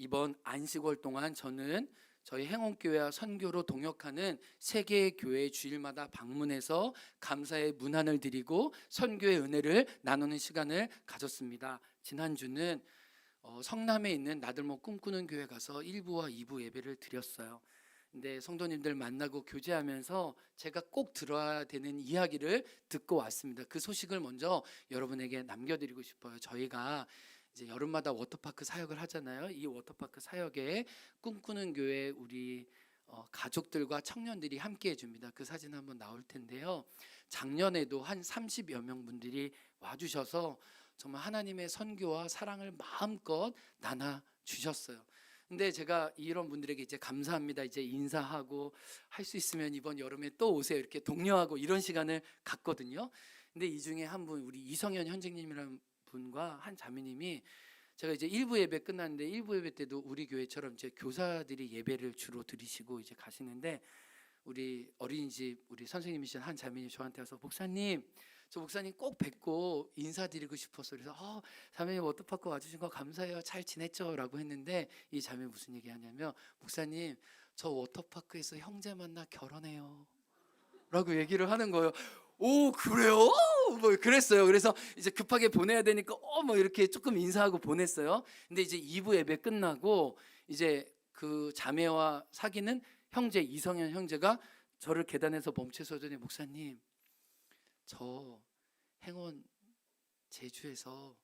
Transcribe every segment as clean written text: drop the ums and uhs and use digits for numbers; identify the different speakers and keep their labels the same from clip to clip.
Speaker 1: 이번 안식월 동안 저는 저희 행원교회와 선교로 동역하는 세 개의 교회 주일마다 방문해서 감사의 문안을 드리고 선교의 은혜를 나누는 시간을 가졌습니다. 지난주는 성남에 있는 나들목 꿈꾸는 교회 가서 1부와 2부 예배를 드렸어요. 근데 성도님들 만나고 교제하면서 제가 꼭 들어야 되는 이야기를 듣고 왔습니다. 그 소식을 먼저 여러분에게 남겨드리고 싶어요. 저희가 이제 여름마다 워터파크 사역을 하잖아요. 이 워터파크 사역에 꿈꾸는 교회 우리 가족들과 청년들이 함께 해줍니다. 그 사진 한번 나올 텐데요. 작년에도 한 30여 명 분들이 와주셔서 정말 하나님의 선교와 사랑을 마음껏 나눠 주셨어요. 근데 제가 이런 분들에게 이제 감사합니다, 이제 인사하고 할 수 있으면 이번 여름에 또 오세요 이렇게 독려하고 이런 시간을 갖거든요. 근데 이 중에 한 분, 우리 이성현 현직님이라는 분과 한 자매님이, 제가 이제 1부 예배 끝났는데 1부 예배 때도 우리 교회처럼 이제 교사들이 예배를 주로 드리시고 이제 가시는데, 우리 어린이집 우리 선생님이신 한 자매님이 저한테 와서 목사님, 저 목사님 꼭 뵙고 인사드리고 싶어서, 그래서 자매님 워터파크 와주신 거 감사해요, 잘 지냈죠? 라고 했는데 이 자매 무슨 얘기 하냐면, 목사님 저 워터파크에서 형제 만나 결혼해요 라고 얘기를 하는 거예요. 오, 그래요? 뭐 그랬어요. 그래서 이제 급하게 보내야 되니까 뭐 이렇게 조금 인사하고 보냈어요. 근데 이제 2부 예배 끝나고 이제 그 자매와 사귀는 형제 이성현 형제가 저를 계단에서 멈춰서더니, 목사님 저 행원 제주에서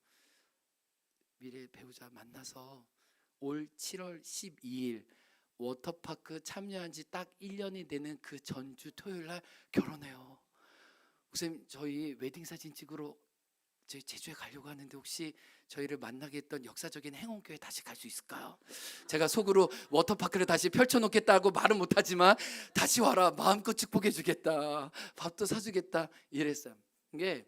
Speaker 1: 미래 배우자 만나서 올 7월 12일 워터파크 참여한 지 딱 1년이 되는 그 전주 토요일 날 결혼해요. 목사님 저희 웨딩 사진 찍으러 저희 제주에 가려고 하는데 혹시 저희를 만나게 했던 역사적인 행원교회 다시 갈 수 있을까요? 제가 속으로 워터파크를 다시 펼쳐놓겠다고 말은 못하지만 다시 와라, 마음껏 축복해 주겠다, 밥도 사주겠다 이랬어요. 이게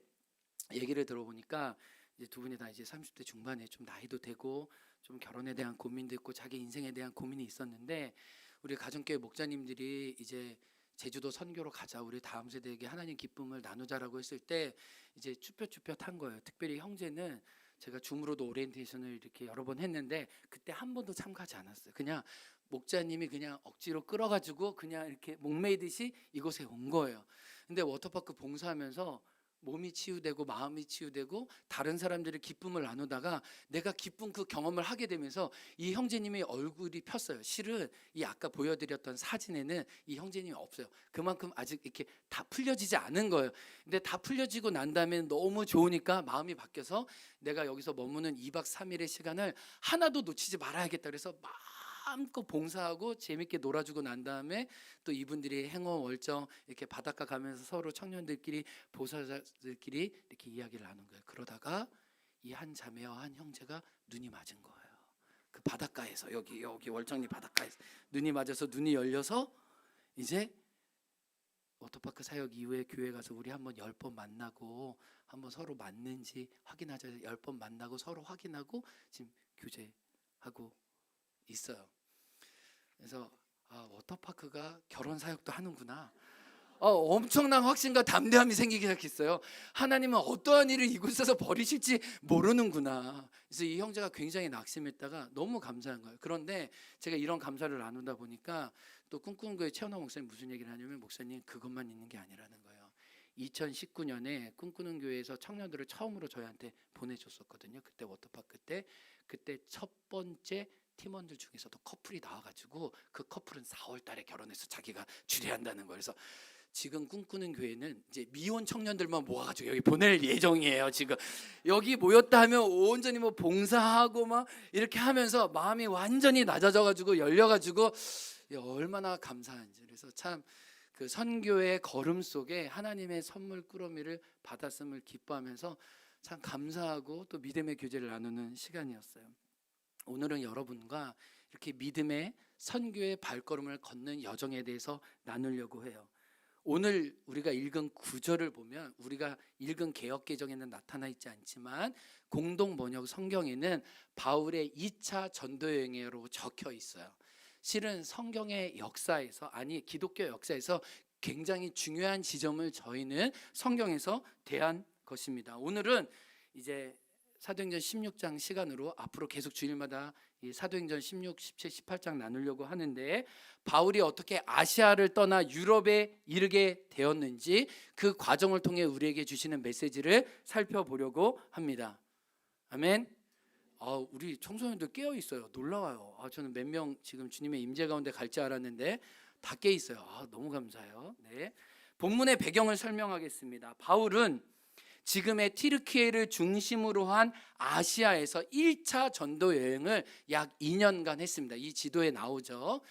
Speaker 1: 얘기를 들어보니까 이제 두 분이 다 이제 30대 중반에 좀 나이도 되고 좀 결혼에 대한 고민도 있고 자기 인생에 대한 고민이 있었는데, 우리 가정교회 목자님들이 이제 제주도 선교로 가자, 우리 다음 세대에게 하나님 기쁨을 나누자라고 했을 때 이제 쭈뼛쭈뼛한 거예요. 특별히 형제는 제가 줌으로도 오리엔테이션을 이렇게 여러 번 했는데 그때 한 번도 참가하지 않았어요. 그냥 목자님이 그냥 억지로 끌어가지고 그냥 이렇게 목매이듯이 이곳에 온 거예요. 근데 워터파크 봉사하면서 몸이 치유되고 마음이 치유되고 다른 사람들의 기쁨을 나누다가 내가 기쁜 그 경험을 하게 되면서 이 형제님의 얼굴이 폈어요. 실은 이 아까 보여드렸던 사진에는 이 형제님이 없어요. 그만큼 아직 이렇게 다 풀려지지 않은 거예요. 근데 다 풀려지고 난 다음에 너무 좋으니까 마음이 바뀌어서 내가 여기서 머무는 2박 3일의 시간을 하나도 놓치지 말아야겠다, 그래서 마음껏 봉사하고 재밌게 놀아주고 난 다음에 또 이분들이 행원 월정 이렇게 바닷가 가면서 서로 청년들끼리 보살자들끼리 이렇게 이야기를 나눈 거예요. 그러다가 이 한 자매와 한 형제가 눈이 맞은 거예요. 그 바닷가에서, 여기 월정리 바닷가에서 눈이 맞아서 눈이 열려서 이제 워터파크 사역 이후에 교회 가서 우리 한번 10번 만나고 한번 서로 맞는지 확인하자. 10번 만나고 서로 확인하고 지금 교제하고 있어요. 그래서 워터파크가 결혼 사역도 하는구나. 엄청난 확신과 담대함이 생기기 시작했어요. 하나님은 어떠한 일을 이곳에서 벌이실지 모르는구나. 그래서 이 형제가 굉장히 낙심했다가 너무 감사한 거예요. 그런데 제가 이런 감사를 나누다 보니까 또 꿈꾸는 교회 최원호 목사님 무슨 얘기를 하냐면, 목사님 그것만 있는 게 아니라는 거예요. 2019년에 꿈꾸는 교회에서 청년들을 처음으로 저희한테 보내줬었거든요. 그때 워터파크 때, 그때 첫 번째 팀원들 중에서도 커플이 나와가지고 그 커플은 4월 달에 결혼해서 자기가 주례한다는 거예요. 그래서 지금 꿈꾸는 교회는 이제 미혼 청년들만 모아가지고 여기 보낼 예정이에요. 지금 여기 모였다 하면 온전히 뭐 봉사하고 막 이렇게 하면서 마음이 완전히 낮아져가지고 열려가지고 얼마나 감사한지. 그래서 참 그 선교의 걸음 속에 하나님의 선물 꾸러미를 받았음을 기뻐하면서 참 감사하고 또 믿음의 교제를 나누는 시간이었어요. 오늘은 여러분과 이렇게 믿음의 선교의 발걸음을 걷는 여정에 대해서 나누려고 해요. 오늘 우리가 읽은 구절을 보면, 우리가 읽은 개역개정에는 나타나 있지 않지만 공동 번역 성경에는 바울의 2차 전도여행으로 적혀 있어요. 실은 성경의 역사에서, 아니 기독교 역사에서 굉장히 중요한 지점을 저희는 성경에서 대한 것입니다. 오늘은 이제 사도행전 16장 시간으로 앞으로 계속 주일마다 이 사도행전 16, 17, 18장 나누려고 하는데 바울이 어떻게 아시아를 떠나 유럽에 이르게 되었는지 그 과정을 통해 우리에게 주시는 메시지를 살펴보려고 합니다. 아멘. 우리 청소년들 깨어 있어요. 놀라워요. 저는 몇 명 지금 주님의 임재 가운데 갈지 알았는데 다 깨 있어요. 너무 감사해요. 네. 본문의 배경을 설명하겠습니다. 바울은 지금의 튀르키예를 중심으로 한 아시아에서 1차 전도 여행을 약 2년간 했습니다. 이 지도에 나오죠.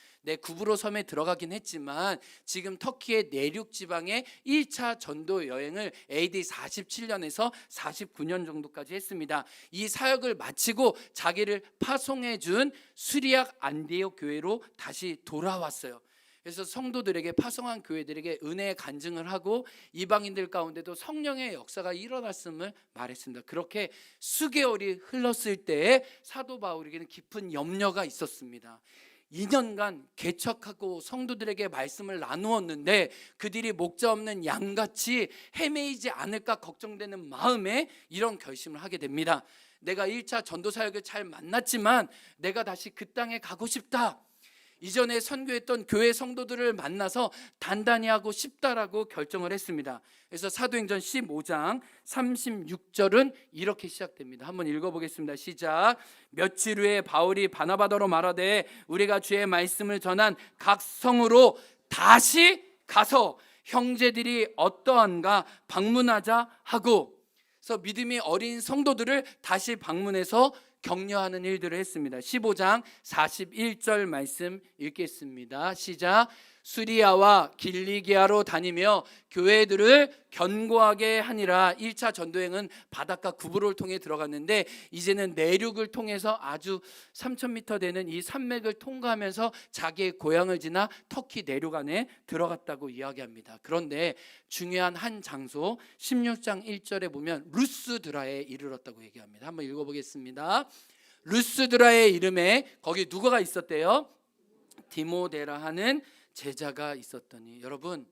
Speaker 1: 구브로 섬에 들어가긴 했지만 지금 터키의 내륙 지방의 1차 전도 여행을 AD 47년에서 49년 정도까지 했습니다. 이 사역을 마치고 자기를 파송해 준 수리악 안디옥 교회로 다시 돌아왔어요. 그래서 성도들에게, 파송한 교회들에게 은혜의 간증을 하고 이방인들 가운데도 성령의 역사가 일어났음을 말했습니다. 그렇게 수개월이 흘렀을 때에 사도 바울에게는 깊은 염려가 있었습니다. 2년간 개척하고 성도들에게 말씀을 나누었는데 그들이 목자 없는 양같이 헤매이지 않을까 걱정되는 마음에 이런 결심을 하게 됩니다. 내가 1차 전도 사역을 잘 만났지만 내가 다시 그 땅에 가고 싶다. 이전에 선교했던 교회 성도들을 만나서 단단히 하고 싶다라고 결정을 했습니다. 그래서 사도행전 15장 36절은 이렇게 시작됩니다. 한번 읽어보겠습니다. 시작. 며칠 후에 바울이 바나바더로 말하되 우리가 주의 말씀을 전한 각 성으로 다시 가서 형제들이 어떠한가 방문하자 하고, 그래서 믿음이 어린 성도들을 다시 방문해서 격려하는 일들을 했습니다. 15장 41절 말씀 읽겠습니다. 시작. 수리아와 길리기아로 다니며 교회들을 견고하게 하니라. 1차 전도행은 바닷가 구브로를 통해 들어갔는데 이제는 내륙을 통해서 아주 3,000m 되는 이 산맥을 통과하면서 자기의 고향을 지나 터키 내륙 안에 들어갔다고 이야기합니다. 그런데 중요한 한 장소 16장 1절에 보면 루스드라에 이르렀다고 얘기합니다. 한번 읽어보겠습니다. 루스드라의 이름에 거기 누구가 있었대요? 디모데라 하는 제자가 있었더니. 여러분,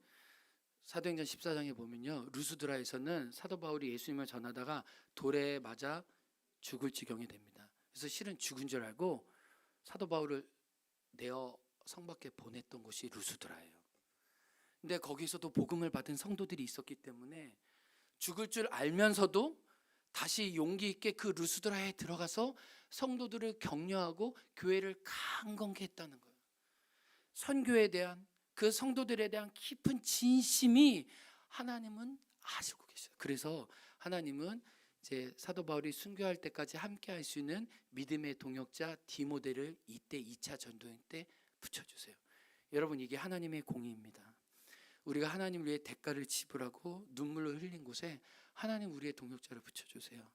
Speaker 1: 사도행전 14장에 보면요, 루스드라에서는 사도 바울이 예수님을 전하다가 돌에 맞아 죽을 지경이 됩니다. 그래서 실은 죽은 줄 알고 사도 바울을 내어 성 밖에 보냈던 곳이 루스드라예요. 근데 거기서도 복음을 받은 성도들이 있었기 때문에 죽을 줄 알면서도 다시 용기 있게 그 루스드라에 들어가서 성도들을 격려하고 교회를 강건케 했다는 거예요. 선교에 대한, 그 성도들에 대한 깊은 진심이 하나님은 아시고 계셔요. 그래서 하나님은 이제 사도 바울이 순교할 때까지 함께 할 수 있는 믿음의 동역자 디모데를 이때 2차 전도행 때 붙여주세요. 여러분, 이게 하나님의 공의입니다. 우리가 하나님 위해 대가를 지불하고 눈물을 흘린 곳에 하나님 우리의 동역자를 붙여주세요.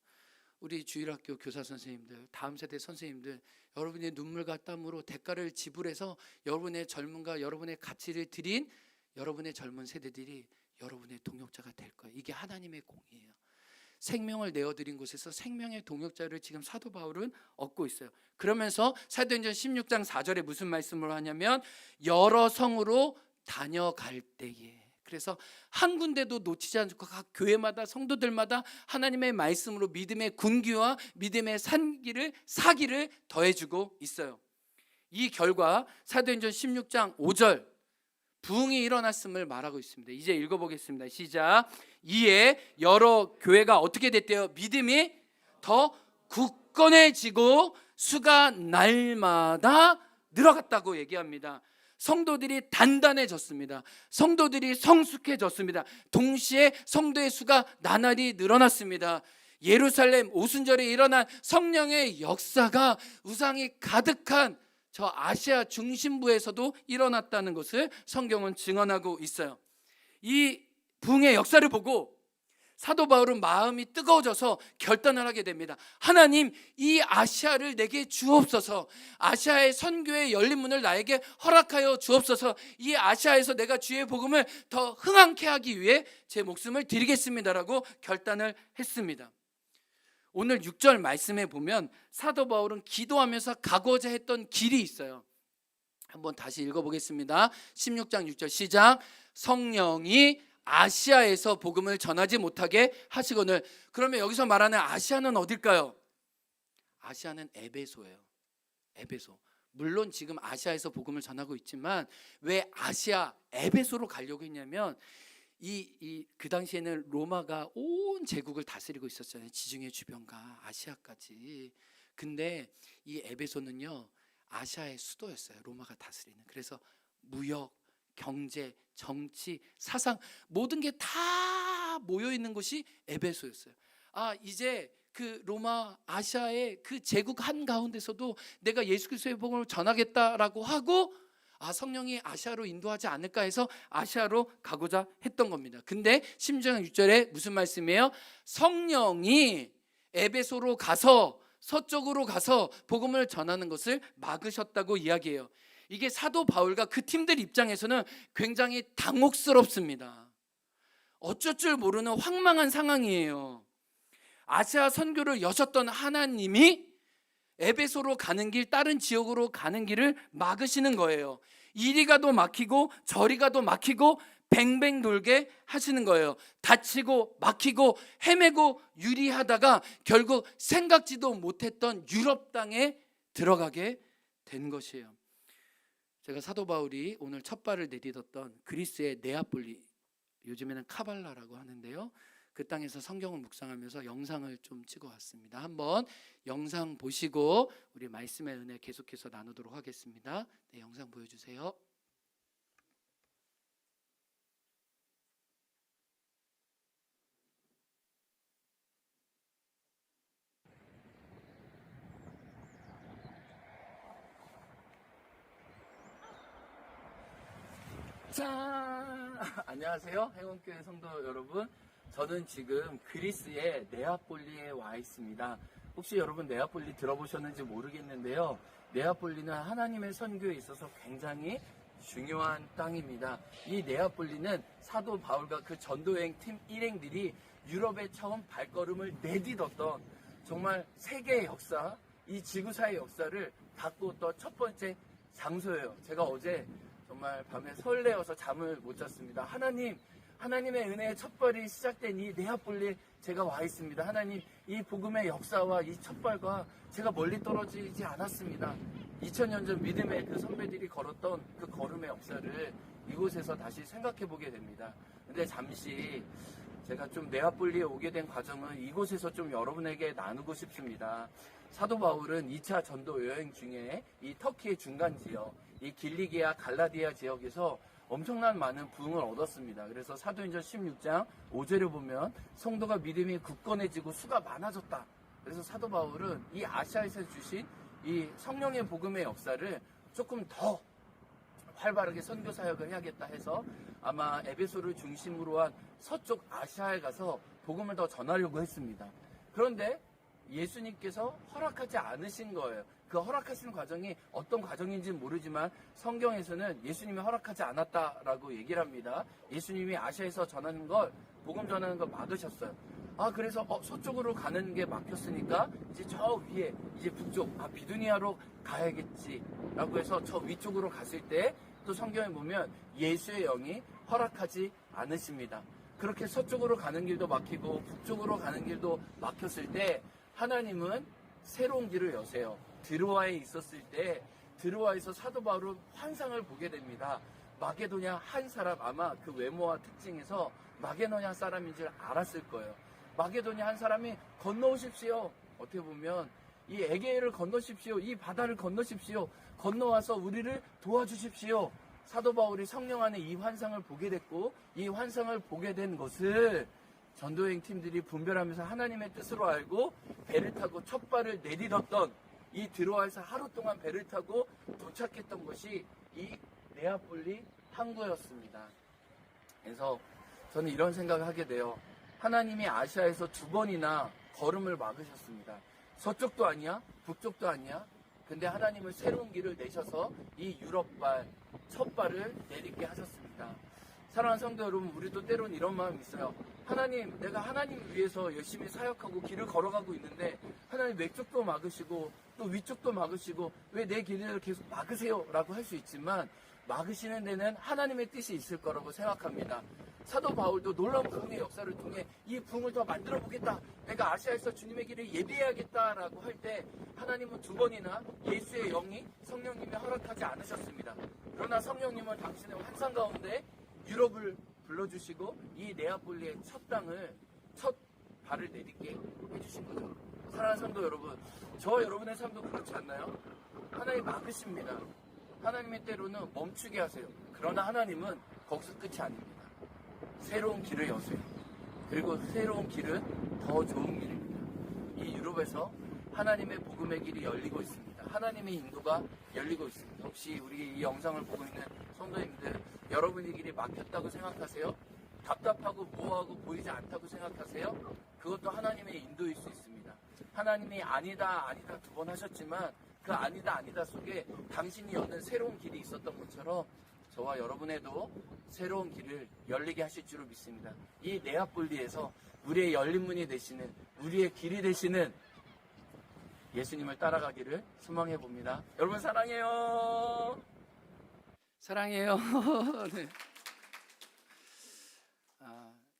Speaker 1: 우리 주일학교 교사 선생님들, 다음 세대 선생님들, 여러분의 눈물과 땀으로 대가를 지불해서 여러분의 젊음과 여러분의 가치를 드린 여러분의 젊은 세대들이 여러분의 동역자가 될 거예요. 이게 하나님의 공이에요. 생명을 내어드린 곳에서 생명의 동역자를 지금 사도 바울은 얻고 있어요. 그러면서 사도행전 16장 4절에 무슨 말씀을 하냐면 여러 성으로 다녀갈 때에, 그래서 한 군데도 놓치지 않고 각 교회마다 성도들마다 하나님의 말씀으로 믿음의 군기와 믿음의 사기를 더해주고 있어요. 이 결과 사도행전 16장 5절 부흥이 일어났음을 말하고 있습니다. 이제 읽어보겠습니다. 시작. 이에 여러 교회가 어떻게 됐대요? 믿음이 더 굳건해지고 수가 날마다 늘어갔다고 얘기합니다. 성도들이 단단해졌습니다. 성도들이 성숙해졌습니다. 동시에 성도의 수가 나날이 늘어났습니다. 예루살렘 오순절에 일어난 성령의 역사가 우상이 가득한 저 아시아 중심부에서도 일어났다는 것을 성경은 증언하고 있어요. 이 부흥의 역사를 보고 사도 바울은 마음이 뜨거워져서 결단을 하게 됩니다. 하나님, 이 아시아를 내게 주옵소서. 아시아의 선교의 열린 문을 나에게 허락하여 주옵소서. 이 아시아에서 내가 주의 복음을 더 흥황케 하기 위해 제 목숨을 드리겠습니다라고 결단을 했습니다. 오늘 6절 말씀에 보면 사도 바울은 기도하면서 가고자 했던 길이 있어요. 한번 다시 읽어보겠습니다. 16장 6절 시작. 성령이 아시아에서 복음을 전하지 못하게 하시거늘. 그러면 여기서 말하는 아시아는 어딜까요? 아시아는 에베소예요. 에베소. 물론 지금 아시아에서 복음을 전하고 있지만 왜 아시아 에베소로 가려고 했냐면 그 당시에는 로마가 온 제국을 다스리고 있었잖아요. 지중해 주변과 아시아까지. 근데 이 에베소는요, 아시아의 수도였어요. 로마가 다스리는. 그래서 무역, 경제, 정치, 사상 모든 게 다 모여 있는 곳이 에베소였어요. 이제 그 로마 아시아의 그 제국 한가운데서도 내가 예수 그리스도의 복음을 전하겠다라고 하고 성령이 아시아로 인도하지 않을까 해서 아시아로 가고자 했던 겁니다. 근데 16장 6절에 무슨 말씀이에요? 성령이 에베소로 가서 서쪽으로 가서 복음을 전하는 것을 막으셨다고 이야기해요. 이게 사도 바울과 그 팀들 입장에서는 굉장히 당혹스럽습니다. 어쩔 줄 모르는 황망한 상황이에요. 아시아 선교를 여셨던 하나님이 에베소로 가는 길, 다른 지역으로 가는 길을 막으시는 거예요. 이리 가도 막히고 저리 가도 막히고 뱅뱅 돌게 하시는 거예요. 다치고 막히고 헤매고 유리하다가 결국 생각지도 못했던 유럽 땅에 들어가게 된 것이에요. 제가 사도 바울이 오늘 첫 발을 내딛었던 그리스의 네아폴리, 요즘에는 카발라라고 하는데요, 그 땅에서 성경을 묵상하면서 영상을 좀 찍어왔습니다. 한번 영상 보시고 우리 말씀의 은혜 계속해서 나누도록 하겠습니다. 네, 영상 보여주세요. 짠! 안녕하세요, 행운교회 성도 여러분. 저는 지금 그리스의 네아폴리에 와 있습니다. 혹시 여러분 네아폴리 들어보셨는지 모르겠는데요, 네아폴리는 하나님의 선교에 있어서 굉장히 중요한 땅입니다. 이 네아폴리는 사도 바울과 그 전도여행 팀 일행들이 유럽에 처음 발걸음을 내딛었던 정말 세계의 역사, 이 지구사의 역사를 바꾸었던 첫 번째 장소예요. 제가 어제 정말 밤에 설레어서 잠을 못 잤습니다. 하나님의 은혜의 첫발이 시작된 이 네아폴리에 제가 와 있습니다. 하나님, 이 복음의 역사와 이 첫발과 제가 멀리 떨어지지 않았습니다. 2000년 전 믿음의 그 선배들이 걸었던 그 걸음의 역사를 이곳에서 다시 생각해 보게 됩니다. 근데 잠시 제가 좀 네아폴리에 오게 된 과정은 이곳에서 좀 여러분에게 나누고 싶습니다. 사도 바울은 2차 전도 여행 중에 이 터키의 중간 지역, 이 길리기아 갈라디아 지역에서 엄청난 많은 부흥을 얻었습니다. 그래서 사도행전 16장 5절을 보면 성도가 믿음이 굳건해지고 수가 많아졌다. 그래서 사도 바울은 이 아시아에서 주신 이 성령의 복음의 역사를 조금 더 활발하게 선교 사역을 해야겠다 해서 아마 에베소를 중심으로 한 서쪽 아시아에 가서 복음을 더 전하려고 했습니다. 그런데 예수님께서 허락하지 않으신 거예요. 그 허락하시는 과정이 어떤 과정인지는 모르지만 성경에서는 예수님이 허락하지 않았다라고 얘기를 합니다. 예수님이 아시아에서 전하는 걸, 복음 전하는 걸 막으셨어요. 그래서 서쪽으로 가는 게 막혔으니까 이제 저 위에, 이제 북쪽, 비두니아로 가야겠지라고 해서 저 위쪽으로 갔을 때 또 성경에 보면 예수의 영이 허락하지 않으십니다. 그렇게 서쪽으로 가는 길도 막히고 북쪽으로 가는 길도 막혔을 때 하나님은 새로운 길을 여세요. 드로아에 있었을 때 드로아에서 사도 바울은 환상을 보게 됩니다. 마게도냐 한 사람, 아마 그 외모와 특징에서 마게도냐 사람인 줄 알았을 거예요. 마게도냐 한 사람이 건너오십시오. 어떻게 보면 이 에게를 건너십시오. 이 바다를 건너십시오. 건너와서 우리를 도와주십시오. 사도 바울이 성령 안에 이 환상을 보게 됐고, 이 환상을 보게 된 것을 전도여행 팀들이 분별하면서 하나님의 뜻으로 알고 배를 타고 첫 발을 내딛었던, 이 드로아에서 하루 동안 배를 타고 도착했던 것이 이 네아폴리 항구였습니다. 그래서 저는 이런 생각을 하게 돼요. 하나님이 아시아에서 2번이나 걸음을 막으셨습니다. 서쪽도 아니야, 북쪽도 아니야. 근데 하나님은 새로운 길을 내셔서 이 유럽발, 첫 발을 내딛게 하셨습니다. 사랑하는 성도 여러분, 우리도 때론 이런 마음이 있어요. 하나님, 내가 하나님을 위해서 열심히 사역하고 길을 걸어가고 있는데 하나님 왼쪽도 막으시고 또 위쪽도 막으시고 왜 내 길을 계속 막으세요? 라고 할 수 있지만 막으시는 데는 하나님의 뜻이 있을 거라고 생각합니다. 사도 바울도 놀라운 부흥의 역사를 통해 이 부흥을 더 만들어 보겠다, 내가 아시아에서 주님의 길을 예비해야겠다라고 할 때 하나님은 두 번이나 예수의 영이 성령님이 허락하지 않으셨습니다. 그러나 성령님은 당신의 환상 가운데 유럽을 불러주시고 이 네아폴리의 첫 발을 내딛게 해주신 거죠. 사랑하는 성도 여러분, 저와 여러분의 삶도 그렇지 않나요? 하나님 막으십니다. 하나님의 때로는 멈추게 하세요. 그러나 하나님은 거기서 끝이 아닙니다. 새로운 길을 여세요. 그리고 새로운 길은 더 좋은 길입니다. 이 유럽에서 하나님의 복음의 길이 열리고 있습니다. 하나님의 인도가 열리고 있습니다. 혹시 우리 이 영상을 보고 있는 성도님들, 여러분의 길이 막혔다고 생각하세요? 답답하고 모호하고 보이지 않다고 생각하세요? 그것도 하나님의 인도일 수 있습니다. 하나님이 아니다 두 번 하셨지만 그 아니다 속에 당신이 여는 새로운 길이 있었던 것처럼 저와 여러분에도 새로운 길을 열리게 하실 줄을 믿습니다. 이 네아폴리에서 우리의 열린 문이 되시는, 우리의 길이 되시는 예수님을 따라가기를 소망해 봅니다. 여러분 사랑해요. 사랑해요. 네.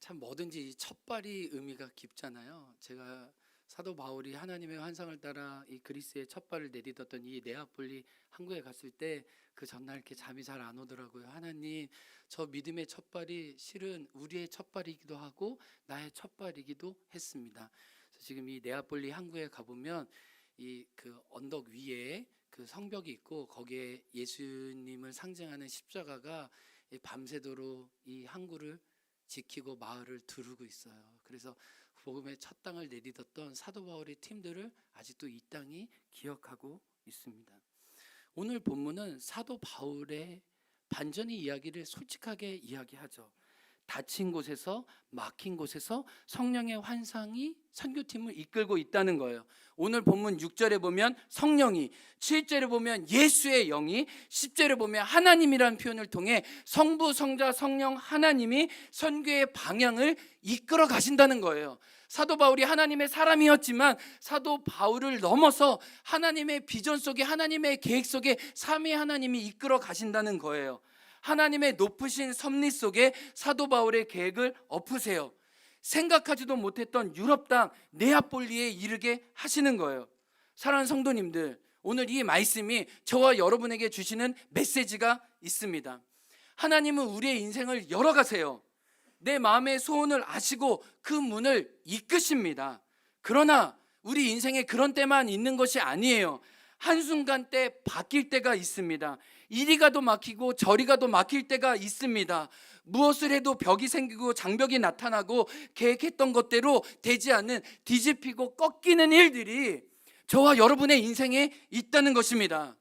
Speaker 1: 참 뭐든지 첫발이 의미가 깊잖아요. 제가 사도 바울이 하나님의 환상을 따라 이 그리스의 첫발을 내딛었던 이 네아폴리 항구에 갔을 때 그 전날 이렇게 잠이 잘 안 오더라고요. 하나님, 저 믿음의 첫발이 실은 우리의 첫발이기도 하고 나의 첫발이기도 했습니다. 그래서 지금 이 네아폴리 항구에 가보면 이 그 언덕 위에 그 성벽이 있고 거기에 예수님을 상징하는 십자가가 밤새도록 이 항구를 지키고 마을을 두르고 있어요. 그래서 복음의 첫 땅을 내딛었던 사도 바울의 팀들을 아직도 이 땅이 기억하고 있습니다. 오늘 본문은 사도 바울의 반전의 이야기를 솔직하게 이야기하죠. 닫힌 곳에서, 막힌 곳에서 성령의 환상이 선교팀을 이끌고 있다는 거예요. 오늘 본문 6절에 보면 성령이, 7절에 보면 예수의 영이, 10절에 보면 하나님이라는 표현을 통해 성부, 성자, 성령 하나님이 선교의 방향을 이끌어 가신다는 거예요. 사도 바울이 하나님의 사람이었지만 사도 바울을 넘어서 하나님의 비전 속에, 하나님의 계획 속에 삼위 하나님이 이끌어 가신다는 거예요. 하나님의 높으신 섭리 속에 사도 바울의 계획을 엎으세요. 생각하지도 못했던 유럽 땅 네아폴리에 이르게 하시는 거예요. 사랑하는 성도님들, 오늘 이 말씀이 저와 여러분에게 주시는 메시지가 있습니다. 하나님은 우리의 인생을 열어가세요. 내 마음의 소원을 아시고 그 문을 이끄십니다. 그러나 우리 인생에 그런 때만 있는 것이 아니에요. 한순간 때 바뀔 때가 있습니다. 이리 가도 막히고 저리 가도 막힐 때가 있습니다. 무엇을 해도 벽이 생기고 장벽이 나타나고 계획했던 것대로 되지 않는, 뒤집히고 꺾이는 일들이 저와 여러분의 인생에 있다는 것입니다.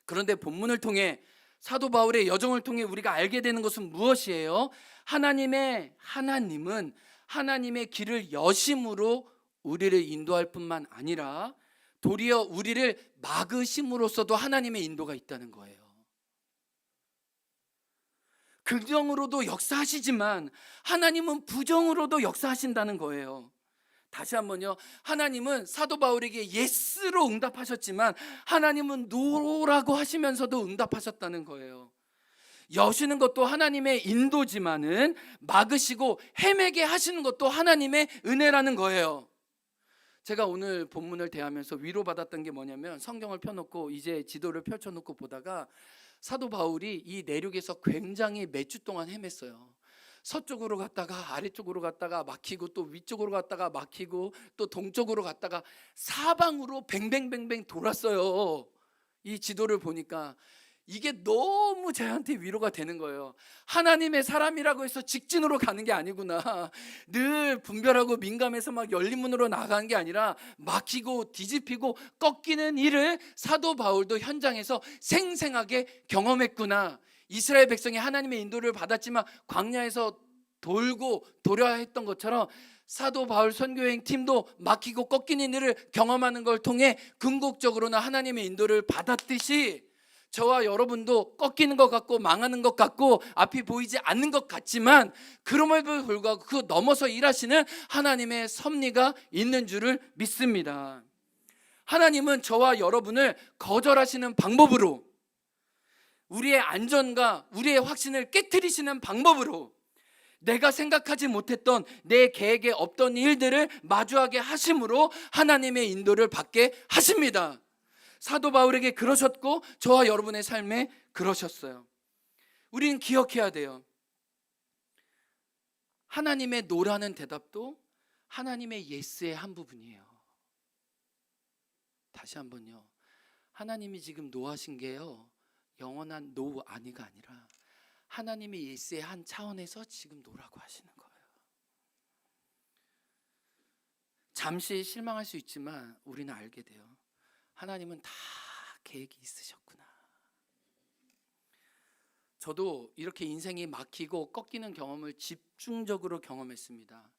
Speaker 1: 그런데 본문을 통해, 사도 바울의 여정을 통해 우리가 알게 되는 것은 무엇이에요? 하나님은 하나님의 길을 여심으로 우리를 인도할 뿐만 아니라 도리어 우리를 막으심으로써도 하나님의 인도가 있다는 거예요. 긍정으로도 역사하시지만 하나님은 부정으로도 역사하신다는 거예요. 다시 한번요. 하나님은 사도 바울에게 예스로 응답하셨지만 하나님은 노라고 하시면서도 응답하셨다는 거예요. 여시는 것도 하나님의 인도지만은 막으시고 헤매게 하시는 것도 하나님의 은혜라는 거예요. 제가 오늘 본문을 대하면서 위로받았던 게 뭐냐면, 성경을 펴놓고 이제 지도를 펼쳐놓고 보다가 사도 바울이 이 내륙에서 굉장히 몇 주 동안 헤맸어요. 서쪽으로 갔다가 아래쪽으로 갔다가 막히고, 또 위쪽으로 갔다가 막히고, 또 동쪽으로 갔다가 사방으로 뱅뱅뱅뱅 돌았어요. 이 지도를 보니까 이게 너무 저한테 위로가 되는 거예요. 하나님의 사람이라고 해서 직진으로 가는 게 아니구나. 늘 분별하고 민감해서 막 열린 문으로 나가는 게 아니라 막히고 뒤집히고 꺾이는 일을 사도 바울도 현장에서 생생하게 경험했구나. 이스라엘 백성이 하나님의 인도를 받았지만 광야에서 돌고 돌아야 했던 것처럼 사도 바울 선교여행 팀도 막히고 꺾이는 일을 경험하는 걸 통해 궁극적으로는 하나님의 인도를 받았듯이 저와 여러분도 꺾이는 것 같고 망하는 것 같고 앞이 보이지 않는 것 같지만 그럼에도 불구하고 그 넘어서 일하시는 하나님의 섭리가 있는 줄을 믿습니다. 하나님은 저와 여러분을 거절하시는 방법으로, 우리의 안전과 우리의 확신을 깨트리시는 방법으로, 내가 생각하지 못했던 내 계획에 없던 일들을 마주하게 하심으로 하나님의 인도를 받게 하십니다. 사도 바울에게 그러셨고 저와 여러분의 삶에 그러셨어요. 우리는 기억해야 돼요. 하나님의 노라는 대답도 하나님의 예스의 한 부분이에요. 다시 한번요. 하나님이 지금 노하신 게요, 영원한 노 아니가 아니라 하나님의 예스의 한 차원에서 지금 노라고 하시는 거예요. 잠시 실망할 수 있지만 우리는 알게 돼요. 하나님은 다 계획이 있으셨구나. 저도 이렇게 인생이 막히고 꺾이는 경험을 집중적으로 경험했습니다.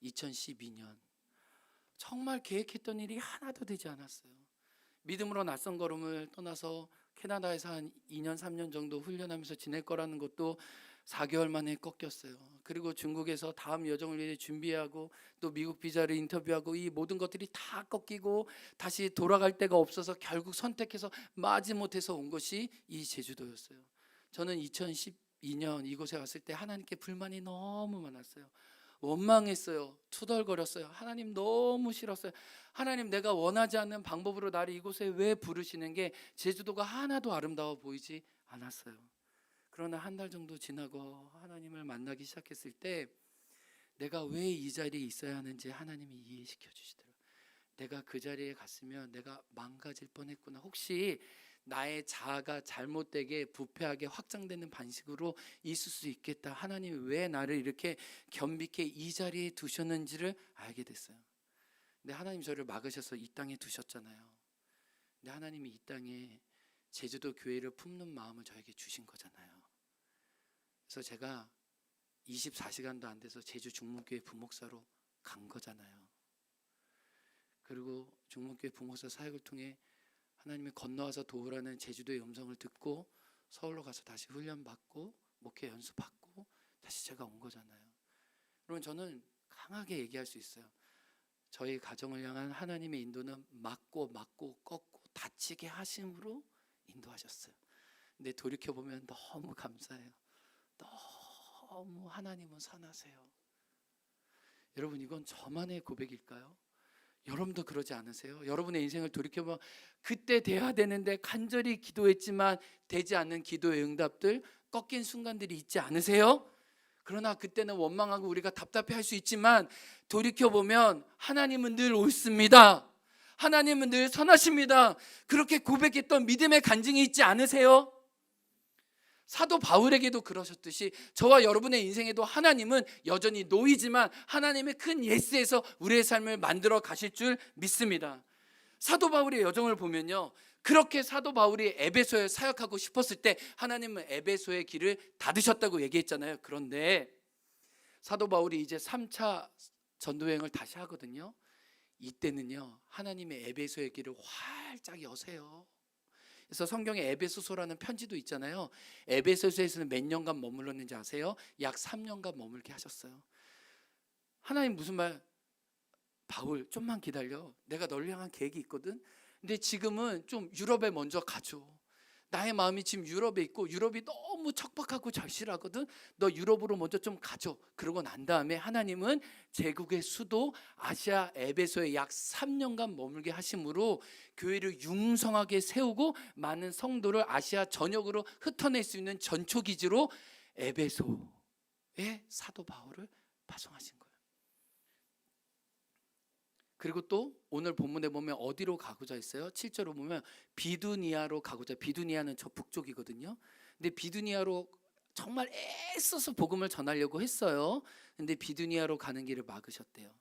Speaker 1: 2012년 정말 계획했던 일이 하나도 되지 않았어요. 믿음으로 낯선 걸음을 떠나서 캐나다에서 한 2년 3년 정도 훈련하면서 지낼 거라는 것도 4개월 만에 꺾였어요. 그리고 중국에서 다음 여정을 위해 준비하고 또 미국 비자를 인터뷰하고 이 모든 것들이 다 꺾이고 다시 돌아갈 데가 없어서 결국 선택해서 마지못해서 온 것이 이 제주도였어요. 저는 2012년 이곳에 왔을 때 하나님께 불만이 너무 많았어요. 원망했어요. 투덜거렸어요. 하나님 너무 싫었어요. 하나님, 내가 원하지 않는 방법으로 나를 이곳에 왜 부르시는 게 제주도가 하나도 아름다워 보이지 않았어요. 그러나 한 달 정도 지나고 하나님을 만나기 시작했을 때 내가 왜 이 자리에 있어야 하는지 하나님이 이해시켜 주시더라고요. 내가 그 자리에 갔으면 내가 망가질 뻔했구나. 혹시 나의 자아가 잘못되게 부패하게 확장되는 방식으로 있을 수 있겠다. 하나님이 왜 나를 이렇게 겸비케 이 자리에 두셨는지를 알게 됐어요. 근데 하나님 저를 막으셔서 이 땅에 두셨잖아요. 근데 하나님이 이 땅에 제주도 교회를 품는 마음을 저에게 주신 거잖아요. 그래서 제가 24시간도 안 돼서 제주 중문교회 부목사로 간 거잖아요. 그리고 중문교회 부목사 사역을 통해 하나님이 건너와서 도우라는 제주도의 음성을 듣고 서울로 가서 다시 훈련받고 목회 연수받고 다시 제가 온 거잖아요. 여러분, 저는 강하게 얘기할 수 있어요. 저희 가정을 향한 하나님의 인도는 맞고 꺾고 다치게 하심으로 인도하셨어요. 근데 돌이켜보면 너무 감사해요. 너무 하나님은 선하세요. 여러분, 이건 저만의 고백일까요? 여러분도 그러지 않으세요? 여러분의 인생을 돌이켜보면 그때 돼야 되는데 간절히 기도했지만 되지 않는 기도의 응답들, 꺾인 순간들이 있지 않으세요? 그러나 그때는 원망하고 우리가 답답해할 수 있지만 돌이켜보면 하나님은 늘 옳습니다. 하나님은 늘 선하십니다. 그렇게 고백했던 믿음의 간증이 있지 않으세요? 사도 바울에게도 그러셨듯이 저와 여러분의 인생에도 하나님은 여전히 노이지만 하나님의 큰 예스에서 우리의 삶을 만들어 가실 줄 믿습니다. 사도 바울의 여정을 보면요, 그렇게 사도 바울이 에베소에 사역하고 싶었을 때 하나님은 에베소의 길을 닫으셨다고 얘기했잖아요. 그런데 사도 바울이 이제 3차 전도여행을 다시 하거든요. 이때는요, 하나님의 에베소의 길을 활짝 여세요. 그래서 성경에 에베소서라는 편지도 있잖아요. 에베소서에서는 몇 년간 머물렀는지 아세요? 약 3년간 머물게 하셨어요. 하나님 무슨 말? 바울, 좀만 기다려. 내가 널 향한 계획이 있거든. 근데 지금은 좀 유럽에 먼저 가줘. 나의 마음이 지금 유럽에 있고 유럽이 너무 척박하고 절실하거든. 너 유럽으로 먼저 좀 가줘. 그러고 난 다음에 하나님은 제국의 수도 아시아 에베소에 약 3년간 머물게 하심으로 교회를 융성하게 세우고 많은 성도를 아시아 전역으로 흩어낼 수 있는 전초기지로 에베소에 사도 바울을 파송하신 거예요. 그리고 또 오늘 본문에 보면 어디로 가고자 했어요? 7절로 보면 비두니아로 가고자. 비두니아는 저 북쪽이거든요. 근데 비두니아로 정말 애써서 복음을 전하려고 했어요. 근데 비두니아로 가는 길을 막으셨대요.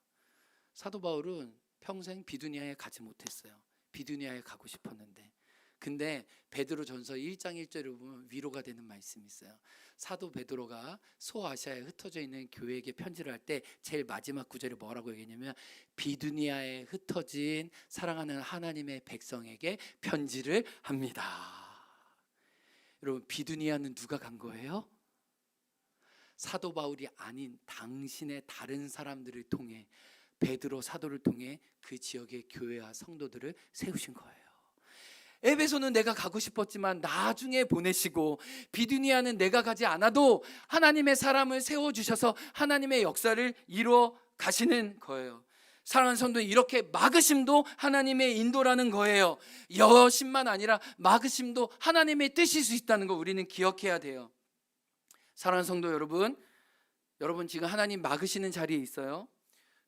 Speaker 1: 사도 바울은 평생 비두니아에 가지 못했어요. 비두니아에 가고 싶었는데. 근데 베드로전서 1장 1절을 보면 위로가 되는 말씀이 있어요. 사도 베드로가 소아시아에 흩어져 있는 교회에게 편지를 할 때 제일 마지막 구절이 뭐라고 얘기했냐면 비두니아에 흩어진 사랑하는 하나님의 백성에게 편지를 합니다. 여러분, 비두니아는 누가 간 거예요? 사도 바울이 아닌 당신의 다른 사람들을 통해, 베드로 사도를 통해 그 지역의 교회와 성도들을 세우신 거예요. 에베소는 내가 가고 싶었지만 나중에 보내시고, 비두니아는 내가 가지 않아도 하나님의 사람을 세워주셔서 하나님의 역사를 이루어 가시는 거예요. 사랑하는 성도님, 이렇게 막으심도 하나님의 인도라는 거예요. 여심만 아니라 막으심도 하나님의 뜻일 수 있다는 거 우리는 기억해야 돼요. 사랑하는 성도 여러분, 여러분 지금 하나님 막으시는 자리에 있어요.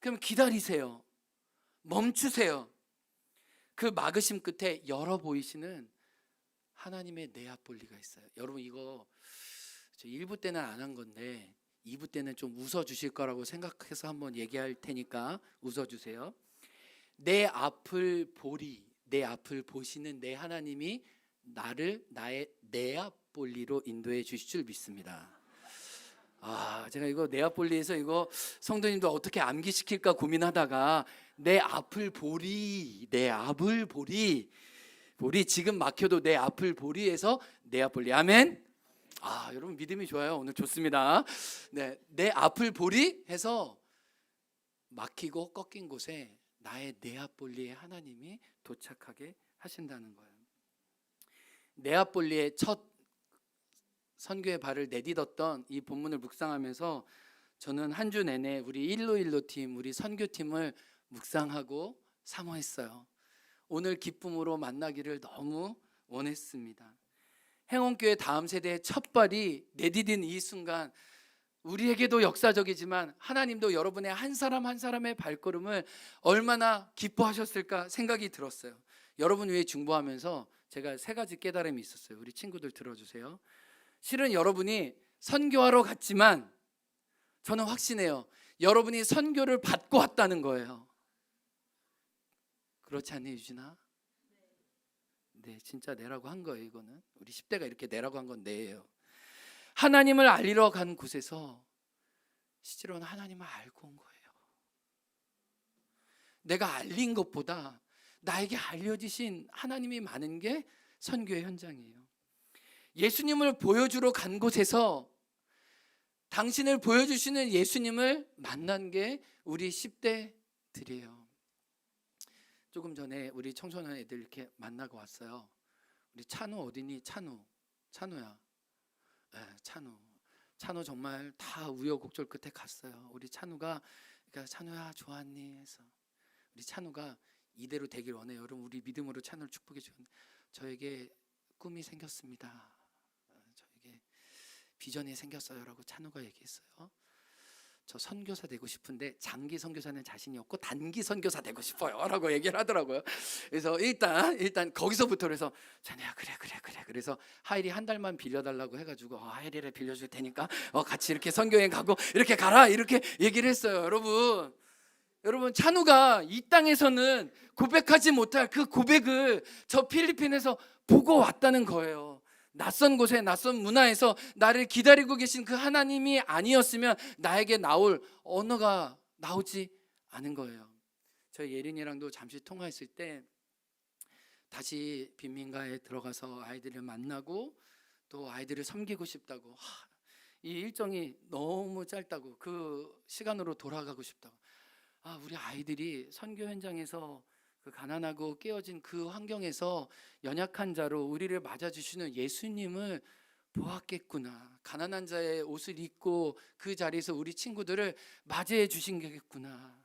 Speaker 1: 그럼 기다리세요. 멈추세요. 그 막으심 끝에 열어 보이시는 하나님의 네아폴리가 있어요. 여러분 이거 저 1부 때는 안 한 건데 2부 때는 좀 웃어주실 거라고 생각해서 한번 얘기할 테니까 웃어주세요. 내 앞을 보리, 내 앞을 보시는 내 하나님이 나를 나의 네아폴리로 인도해 주실 줄 믿습니다. 제가 이거 네아폴리에서 이거 성도님도 어떻게 암기시킬까 고민하다가 내 앞을 보리, 내 앞을 보리, 보리 지금 막혀도 내 앞을 보리에서 네아폴리. 아멘. 여러분 믿음이 좋아요. 오늘 좋습니다. 네, 내 앞을 보리 해서 막히고 꺾인 곳에 나의 네아폴리의 하나님이 도착하게 하신다는 거예요. 네아폴리의 첫 선교의 발을 내딛었던 이 본문을 묵상하면서 저는 한 주 내내 우리 121로 팀, 우리 선교팀을 묵상하고 사모했어요. 오늘 기쁨으로 만나기를 너무 원했습니다. 행원교회 다음 세대의 첫 발이 내디딘 이 순간, 우리에게도 역사적이지만 하나님도 여러분의 한 사람 한 사람의 발걸음을 얼마나 기뻐하셨을까 생각이 들었어요. 여러분 위해 중보하면서 제가 3가지 깨달음이 있었어요. 우리 친구들 들어주세요. 실은 여러분이 선교하러 갔지만 저는 확신해요. 여러분이 선교를 받고 왔다는 거예요. 그렇지 않니 유진아? 네, 진짜 내라고 한 거예요. 이거는 우리 10대가 이렇게 내라고 한 건 내예요. 하나님을 알리러 간 곳에서 실제로는 하나님을 알고 온 거예요. 내가 알린 것보다 나에게 알려지신 하나님이 많은 게 선교의 현장이에요. 예수님을 보여주러 간 곳에서 당신을 보여주시는 예수님을 만난 게 우리 10대들이에요. 조금 전에 우리 청소년 애들 이렇게 만나고 왔어요. 우리 찬우 어디니? 찬우야. 네, 찬우 정말 다 우여곡절 끝에 갔어요. 우리 찬우가 그러니까 찬우야 좋았니? 해서 우리 찬우가 이대로 되길 원해요. 여러분 우리 믿음으로 찬우를 축복해 주는, 저에게 꿈이 생겼습니다. 저에게 비전이 생겼어요라고 찬우가 얘기했어요. 저 선교사 되고 싶은데 장기 선교사는 자신이 없고 단기 선교사 되고 싶어요라고 얘기를 하더라고요. 그래서 일단 거기서부터 그래서 자네야 그래. 그래서 하일이 한 달만 빌려달라고 해가지고 하일이를 빌려줄 테니까 같이 이렇게 선교여행 가고 이렇게 가라 이렇게 얘기를 했어요. 여러분 찬우가 이 땅에서는 고백하지 못할 그 고백을 저 필리핀에서 보고 왔다는 거예요. 낯선 곳에 낯선 문화에서 나를 기다리고 계신 그 하나님이 아니었으면 나에게 나올 언어가 나오지 않은 거예요. 저희 예린이랑도 잠시 통화했을 때 다시 빈민가에 들어가서 아이들을 만나고 또 아이들을 섬기고 싶다고, 이 일정이 너무 짧다고, 그 시간으로 돌아가고 싶다고. 우리 아이들이 선교 현장에서 그 가난하고 깨어진 그 환경에서 연약한 자로 우리를 맞아주시는 예수님을 보았겠구나. 가난한 자의 옷을 입고 그 자리에서 우리 친구들을 맞이해 주신 거겠구나.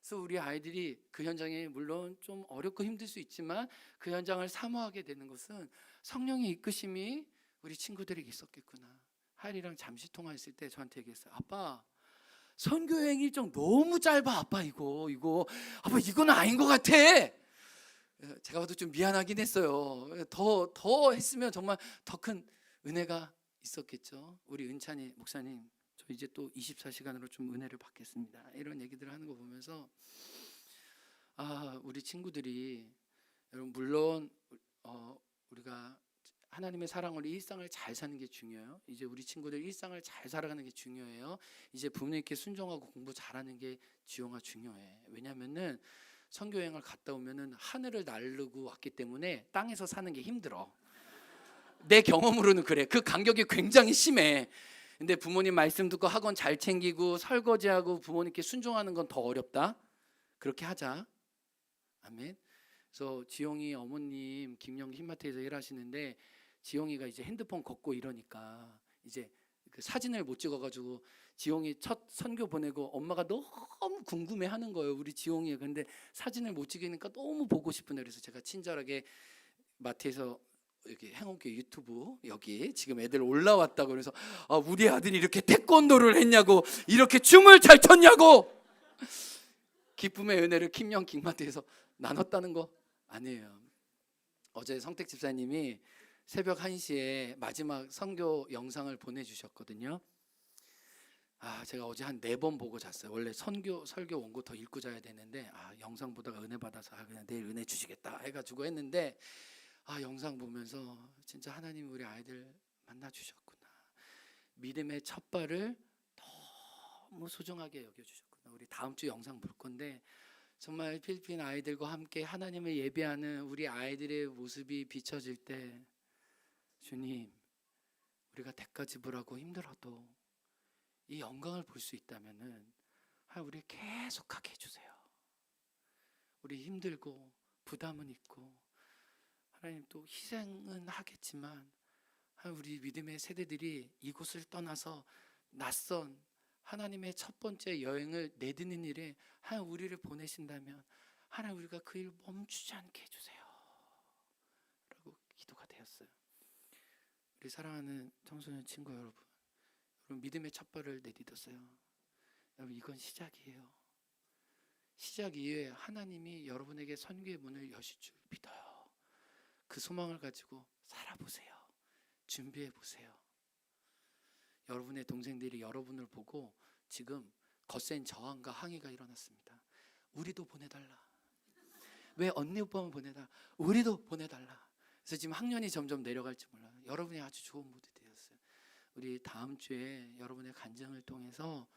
Speaker 1: 그래서 우리 아이들이 그 현장에 물론 좀 어렵고 힘들 수 있지만 그 현장을 사모하게 되는 것은 성령의 이끄심이 우리 친구들에게 있었겠구나. 하일이랑 잠시 통화했을 때 저한테 얘기했어요. 아빠, 선교여행 일정 너무 짧아. 아빠 아빠 이건 아닌 것 같아. 제가 봐도 좀 미안하긴 했어요. 더 했으면 정말 더 큰 은혜가 있었겠죠. 우리 은찬이 목사님, 저 이제 또 24시간으로 좀 은혜를 받겠습니다. 이런 얘기들을 하는 거 보면서 우리 친구들이, 여러분 물론 우리가 하나님의 사랑으로 일상을 잘 사는 게 중요해요. 이제 우리 친구들 일상을 잘 살아가는 게 중요해요. 이제 부모님께 순종하고 공부 잘하는 게 지용아 중요해. 왜냐면은 선교여행을 갔다 오면은 하늘을 나르고 왔기 때문에 땅에서 사는 게 힘들어. 내 경험으로는 그래. 그 간격이 굉장히 심해. 근데 부모님 말씀 듣고 학원 잘 챙기고 설거지하고 부모님께 순종하는 건 더 어렵다. 그렇게 하자. 아멘. 그래서 지용이 어머님 김영 흰마트에서 일하시는데 지용이가 이제 핸드폰 걷고 이러니까 이제 그 사진을 못 찍어가지고 지용이 첫 선교 보내고 엄마가 너무 궁금해하는 거예요. 우리 지용이. 근데 사진을 못 찍으니까 너무 보고 싶은데 그래서 제가 친절하게 마트에서 여기 행운교회 유튜브 여기 지금 애들 올라왔다고 그래서 우리 아들이 이렇게 태권도를 했냐고 이렇게 춤을 잘 췄냐고 기쁨의 은혜를 김영 킹마트에서 나눴다는 거 아니에요. 어제 성택 집사님이 새벽 1시에 마지막 선교 영상을 보내주셨거든요. 제가 어제 한 4번 보고 잤어요. 원래 설교 원고 더 읽고 자야 되는데 영상 보다가 은혜 받아서 그냥 내일 은혜 주시겠다 해가지고 했는데 영상 보면서 진짜 하나님 우리 아이들 만나 주셨구나. 믿음의 첫 발을 너무 소중하게 여겨주셨구나. 우리 다음 주 영상 볼 건데 정말 필리핀 아이들과 함께 하나님을 예배하는 우리 아이들의 모습이 비춰질 때 주님, 우리가 대가 지불하고 힘들어도 이 영광을 볼 수 있다면은 우리 계속하게 해주세요. 우리 힘들고 부담은 있고 하나님 또 희생은 하겠지만 우리 믿음의 세대들이 이곳을 떠나서 낯선 하나님의 첫 번째 여행을 내딛는 일에 우리를 보내신다면 하나님 우리가 그 일 멈추지 않게 해주세요 라고 기도가 되었어요. 우리 사랑하는 청소년 친구 여러분, 믿음의 첫 발을 내딛었어요. 여러분 이건 시작이에요. 시작 이후에 하나님이 여러분에게 선교의 문을 여실 줄 믿어요. 그 소망을 가지고 살아보세요. 준비해보세요. 여러분의 동생들이 여러분을 보고 지금 거센 저항과 항의가 일어났습니다. 우리도 보내달라. 왜 언니 오빠만 보내달라. 우리도 보내달라. 그래서 지금 학년이 점점 내려갈지 몰라요. 여러분이 아주 좋은 무드 되었어요. 우리 다음 주에 여러분의 간증을 통해서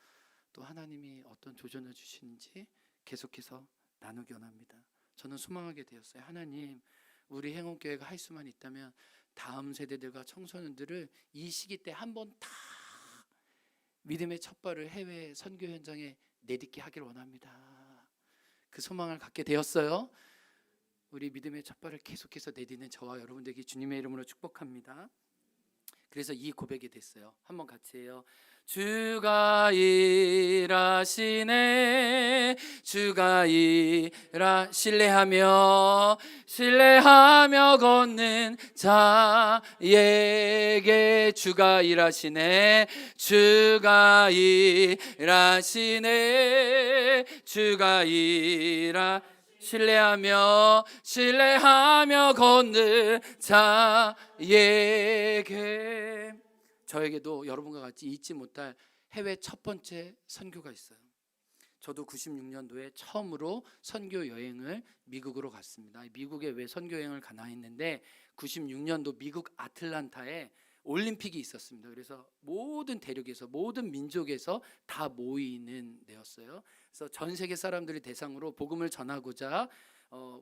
Speaker 1: 또 하나님이 어떤 도전을 주시는지 계속해서 나누기 원합니다. 저는 소망하게 되었어요. 하나님 우리 행운교회가 할 수만 있다면 다음 세대들과 청소년들을 이 시기 때 한번 다 믿음의 첫 발을 해외 선교 현장에 내딛게 하길 원합니다. 그 소망을 갖게 되었어요. 우리 믿음의 첫 발을 계속해서 내딛는 저와 여러분들에게 주님의 이름으로 축복합니다. 그래서 이 고백이 됐어요. 한번 같이 해요. 주가 일하시네. 주가 신뢰하며 걷는 자에게 주가 일하시네. 주가 일하시네. 주가 신뢰하며 걷는 자에게 저에게도 여러분과 같이 잊지 못할 해외 첫 번째 선교가 있어요. 저도 96년도에 처음으로 선교 여행을 미국으로 갔습니다. 미국에 왜 선교 여행을 가나 했는데 96년도 미국 아틀란타에 올림픽이 있었습니다. 그래서 모든 대륙에서 모든 민족에서 다 모이는 데였어요. 그래서 전 세계 사람들이 대상으로 복음을 전하고자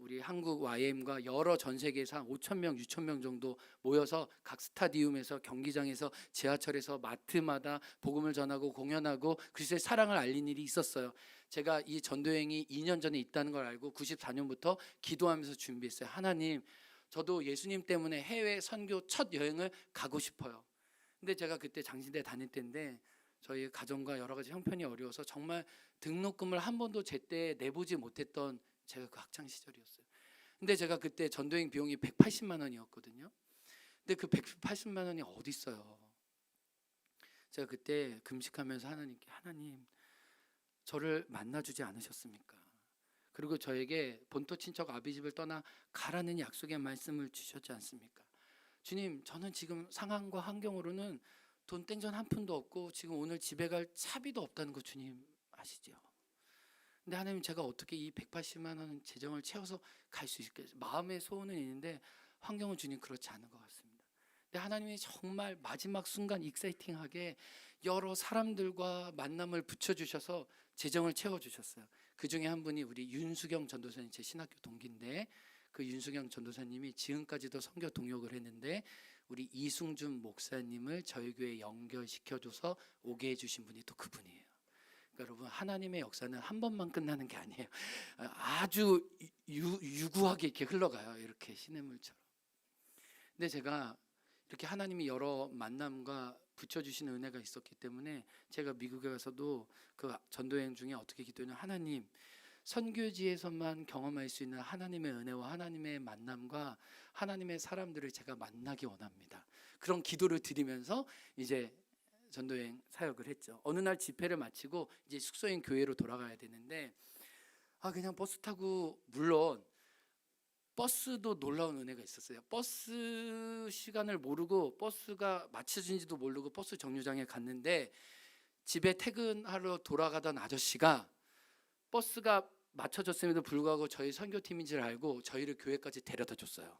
Speaker 1: 우리 한국 YM과 여러 전 세계에서 한 5,000명, 6,000명 정도 모여서 각 스타디움에서 경기장에서 지하철에서 마트마다 복음을 전하고 공연하고 그리스도의 사랑을 알린 일이 있었어요. 제가 이 전도여행이 2년 전에 있다는 걸 알고 94년부터 기도하면서 준비했어요. 하나님, 저도 예수님 때문에 해외 선교 첫 여행을 가고 싶어요. 근데 제가 그때 장신대 다닐 때인데 저희 가정과 여러 가지 형편이 어려워서 정말 등록금을 한 번도 제때 내보지 못했던 제가 그 학창 시절이었어요. 근데 제가 그때 전도행 비용이 180만 원이었거든요. 근데 그 180만 원이 어디 있어요? 제가 그때 금식하면서 하나님께 하나님 저를 만나주지 않으셨습니까? 그리고 저에게 본토 친척 아비 집을 떠나 가라는 약속의 말씀을 주셨지 않습니까? 주님, 저는 지금 상황과 환경으로는 돈 땡전 한 푼도 없고 지금 오늘 집에 갈 차비도 없다는 거 주님 아시죠? 근데 하나님 제가 어떻게 이 180만 원 재정을 채워서 갈 수 있을까요? 마음의 소원은 있는데 환경은 주님 그렇지 않은 것 같습니다. 근데 하나님이 정말 마지막 순간 익사이팅하게 여러 사람들과 만남을 붙여주셔서 재정을 채워주셨어요. 그 중에 한 분이 우리 윤수경 전도사님, 제 신학교 동기인데 그 윤수경 전도사님이 지금까지도 선교 동역을 했는데 우리 이승준 목사님을 저희 교회에 연결시켜줘서 오게 해주신 분이 또 그분이에요. 여러분, 하나님의 역사는 한 번만 끝나는 게 아니에요. 아주 유구하게 이렇게 흘러가요. 이렇게 시냇물처럼. 근데 제가 이렇게 하나님이 여러 만남과 붙여주시는 은혜가 있었기 때문에 제가 미국에 가서도 그 전도여행 중에 어떻게 기도했냐면, 하나님, 선교지에서만 경험할 수 있는 하나님의 은혜와 하나님의 만남과 하나님의 사람들을 제가 만나기 원합니다. 그런 기도를 드리면서 이제 전도여행 사역을 했죠. 어느 날 집회를 마치고 이제 숙소인 교회로 돌아가야 되는데, 그냥 버스 타고, 물론 버스도 놀라운 은혜가 있었어요. 버스 시간을 모르고 버스가 맞춰진지도 모르고 버스 정류장에 갔는데, 집에 퇴근하러 돌아가던 아저씨가 버스가 맞춰졌음에도 불구하고 저희 선교팀인 줄 알고 저희를 교회까지 데려다 줬어요.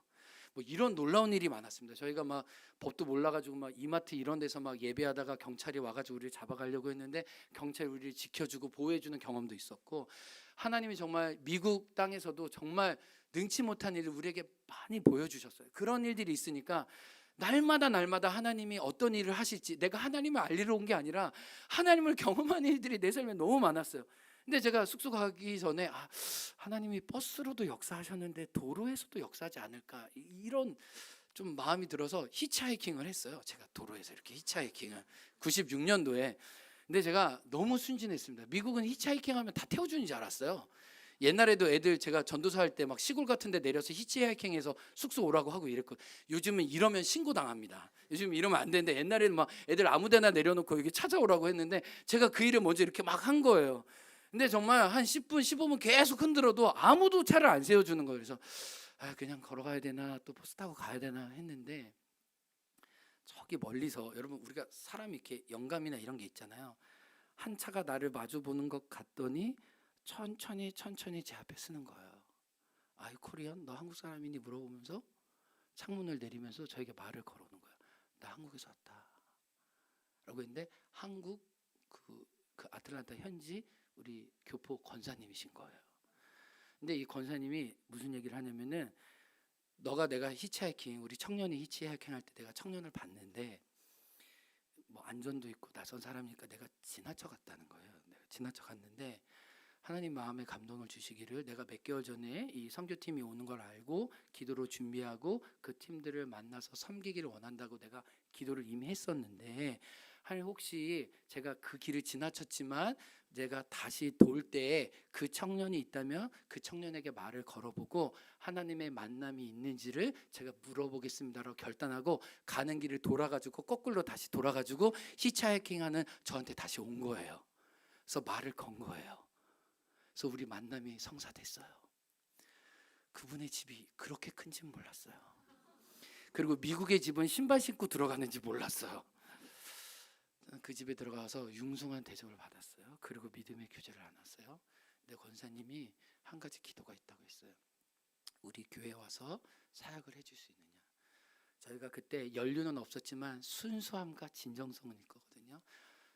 Speaker 1: 뭐 이런 놀라운 일이 많았습니다. 저희가 막 법도 몰라가지고 막 이마트 이런 데서 막 예배하다가 경찰이 와가지고 우리를 잡아가려고 했는데 경찰이 우리를 지켜주고 보호해주는 경험도 있었고, 하나님이 정말 미국 땅에서도 정말 능치 못한 일을 우리에게 많이 보여주셨어요. 그런 일들이 있으니까 날마다 하나님이 어떤 일을 하실지, 내가 하나님을 알리러 온 게 아니라 하나님을 경험한 일들이 내 삶에 너무 많았어요. 근데 제가 숙소 가기 전에 하나님이 버스로도 역사하셨는데 도로에서도 역사하지 않을까, 이런 좀 마음이 들어서 히치하이킹을 했어요. 제가 도로에서 이렇게 히치하이킹을 96년도에. 근데 제가 너무 순진했습니다. 미국은 히치하이킹하면 다 태워주는 줄 알았어요. 옛날에도 애들, 제가 전도사 할 때 막 시골 같은 데 내려서 히치하이킹해서 숙소 오라고 하고 이랬거든요. 요즘은 이러면 신고당합니다. 요즘 이러면 안 되는데, 옛날에는 막 애들 아무 데나 내려놓고 여기 찾아오라고 했는데 제가 그 일을 먼저 이렇게 막 한 거예요. 근데 정말 한 10분 15분 계속 흔들어도 아무도 차를 안 세워주는 거예요. 그래서 그냥 걸어가야 되나 또 버스 타고 가야 되나 했는데, 저기 멀리서, 여러분 우리가 사람이 이렇게 영감이나 이런 게 있잖아요. 한 차가 나를 마주 보는 것 같더니 천천히 제 앞에 서는 거예요. 아이 코리안, 너 한국 사람이니 물어보면서 창문을 내리면서 저에게 말을 걸어오는 거예요. 나 한국에서 왔다 라고 했는데, 한국 그 아틀란타 현지 우리 교포 권사님이신 거예요. 근데 이 권사님이 무슨 얘기를 하냐면은, 내가 히치하이킹, 우리 청년이 히치하이킹 할 때 내가 청년을 봤는데 뭐 안전도 있고 낯선 사람이니까 내가 지나쳐 갔다는 거예요. 내가 지나쳐 갔는데 하나님 마음에 감동을 주시기를, 내가 몇 개월 전에 이 선교팀이 오는 걸 알고 기도로 준비하고 그 팀들을 만나서 섬기기를 원한다고 내가 기도를 이미 했었는데, 하나님 혹시 제가 그 길을 지나쳤지만 내가 다시 돌 때 그 청년이 있다면 그 청년에게 말을 걸어보고 하나님의 만남이 있는지를 제가 물어보겠습니다라고 결단하고 가는 길을 돌아가지고 거꾸로 다시 돌아가지고 히치하이킹하는 저한테 다시 온 거예요. 그래서 말을 건 거예요. 그래서 우리 만남이 성사됐어요. 그분의 집이 그렇게 큰지 몰랐어요. 그리고 미국의 집은 신발 신고 들어가는지 몰랐어요. 그 집에 들어가서 융숭한 대접을 받았어요. 그리고 믿음의 교제를 나눴어요. 근데 권사님이 한 가지 기도가 있다고 했어요. 우리 교회에 와서 사역을 해줄 수 있느냐. 저희가 그때 연륜은 없었지만 순수함과 진정성은 있거든요.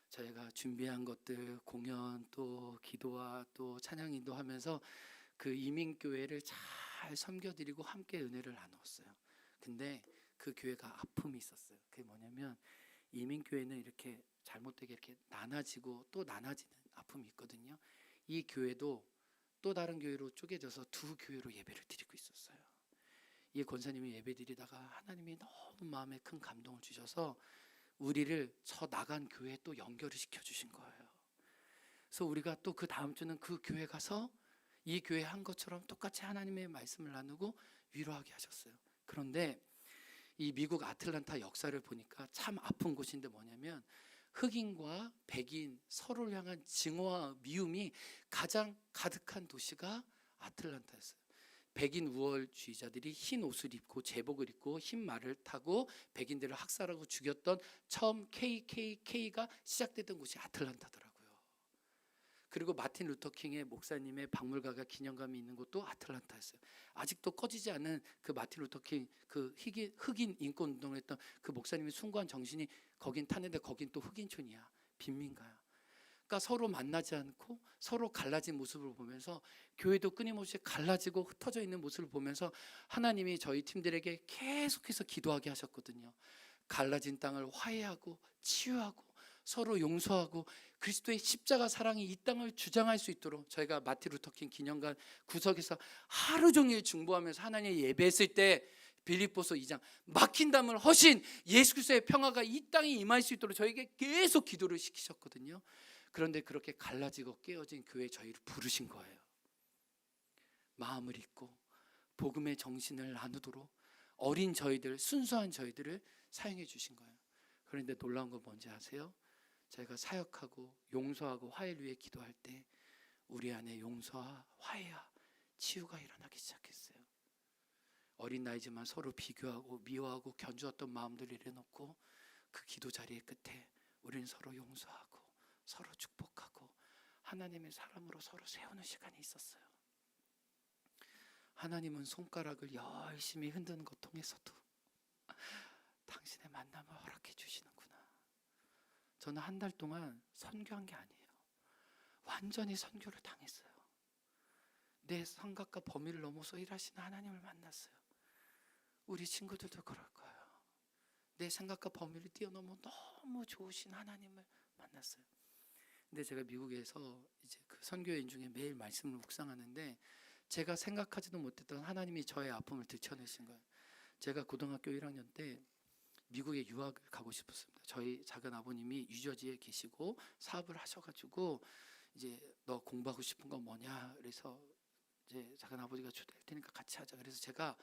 Speaker 1: 저희가 준비한 것들, 공연, 또 기도와 또 찬양 인도하면서 그 이민교회를 잘 섬겨드리고 함께 은혜를 나누었어요. 근데 그 교회가 아픔이 있었어요. 그게 뭐냐면, 이민교회는 이렇게 잘못되게 이렇게 나눠지고 또 나눠지는 아픔이 있거든요. 이 교회도 또 다른 교회로 쪼개져서 두 교회로 예배를 드리고 있었어요. 이 권사님이 예배 드리다가 하나님이 너무 마음에 큰 감동을 주셔서 우리를 저 나간 교회에 또 연결을 시켜주신 거예요. 그래서 우리가 또 그 다음 주는 그 교회 가서 이 교회 한 것처럼 똑같이 하나님의 말씀을 나누고 위로하게 하셨어요. 그런데 이 미국 아틀란타 역사를 보니까 참 아픈 곳인데, 뭐냐면 흑인과 백인 서로를 향한 증오와 미움이 가장 가득한 도시가 아틀란타였어요. 백인 우월주의자들이 흰 옷을 입고 제복을 입고 흰 말을 타고 백인들을 학살하고 죽였던 처음 KKK가 시작됐던 곳이 아틀란타더라고요. 그리고 마틴 루터킹의 목사님의 박물관과 기념관이 있는 곳도 아틀란타였어요. 아직도 꺼지지 않은 그 마틴 루터킹, 그 흑인 인권 운동을 했던 그 목사님의 숭고한 정신이 거긴 타는데, 거긴 또 흑인촌이야, 빈민가야. 그러니까 서로 만나지 않고 서로 갈라진 모습을 보면서, 교회도 끊임없이 갈라지고 흩어져 있는 모습을 보면서 하나님이 저희 팀들에게 계속해서 기도하게 하셨거든요. 갈라진 땅을 화해하고 치유하고 서로 용서하고 그리스도의 십자가 사랑이 이 땅을 주장할 수 있도록, 저희가 마틴 루터킹 기념관 구석에서 하루 종일 중보하면서 하나님의 예배했을 때 빌립보서 2장 막힌 담을 허신 예수 그리스도의 평화가 이 땅에 임할 수 있도록 저에게 계속 기도를 시키셨거든요. 그런데 그렇게 갈라지고 깨어진 교회에 저희를 부르신 거예요. 마음을 잊고 복음의 정신을 나누도록 어린 저희들, 순수한 저희들을 사용해 주신 거예요. 그런데 놀라운 건 뭔지 아세요? 저희가 사역하고 용서하고 화해를 위해 기도할 때 우리 안에 용서와 화해와 치유가 일어나기 시작했어요. 어린 나이지만 서로 비교하고 미워하고 견주었던 마음들을 내려놓고 그 기도 자리의 끝에 우리는 서로 용서하고 서로 축복하고 하나님의 사람으로 서로 세우는 시간이 있었어요. 하나님은 손가락을 열심히 흔드는 것 통해서도 당신의 만남을 허락해 주시는구나. 저는 한 달 동안 선교한 게 아니에요. 완전히 선교를 당했어요. 내 생각과 범위를 넘어서 일하시는 하나님을 만났어요. 우리 친구들도 그럴 거예요. 내 생각과 범위를 뛰어넘어 너무 좋으신 하나님을 만났어요. 근데 제가 미국에서 이제 그 선교인 중에 매일 말씀을 묵상하는데 제가 생각하지도 못했던 하나님이 저의 아픔을 들춰내신 거예요. 제가 고등학교 1학년 때 미국에 유학을 가고 싶었습니다. 저희 작은 아버님이 뉴저지에 계시고 사업을 하셔가지고 이제 너 공부하고 싶은 건 뭐냐 그래서 이제 작은 아버지가 초대할 테니까 같이 하자. 그래서 제가